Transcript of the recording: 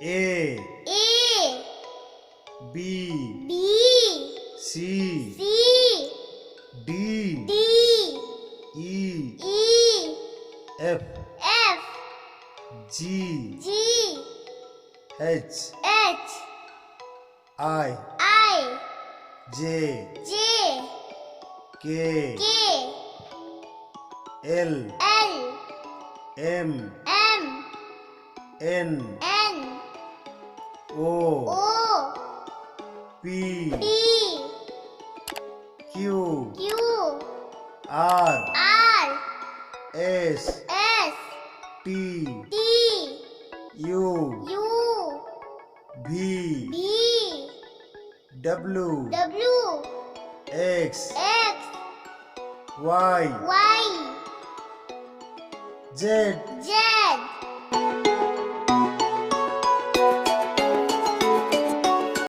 A B B C C D D E E F F G G H H I I J J K K L L M M N N O O P P Q Q R R S S T T U U V V W W X X Y Y Z Z